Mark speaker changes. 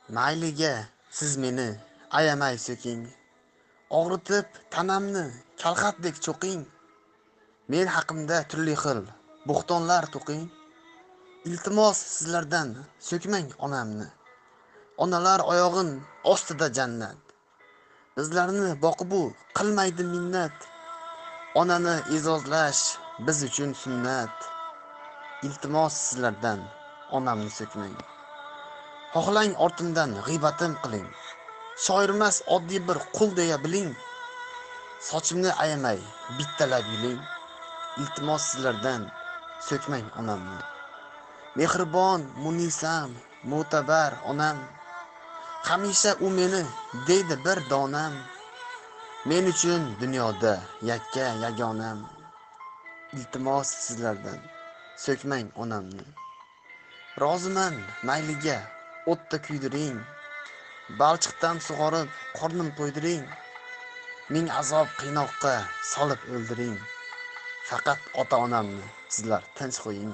Speaker 1: Mayliga siz meni ayamay so'king, og'ritib tanamni kalxatdek cho'qing. Men haqimda turli xil bo'xtonlar to'qing. Iltimos sizlardan so'kmang onamni. Onalar oyog'in ostida jannat. Bizlarni boqib u qilmaydi minnat. Onani e'zozlash biz uchun sunnat. Iltimos sizlardan onamni so'kmang. Xohlang ortimdan g'iybatim qiling. Shoirmas oddiy bir qul deya biling. Sochimni ayamay bittalab yuling. Iltimos sizlardan so'kmang onamni. Mehribon, munisam, mo'tabar onam. Hamisha u meni deydi bir donam. Men uchun dunyoda yakka yagonam. Iltimos sizlardan so'kmang onamni. Roziman mayliga o'tda kuydiring. Balchiqdan sug'orib qornim to'ydiring. Ming azob qiynoqqa solib o'ldiring. Faqat ota-onamni sizlar tinch qo'ying.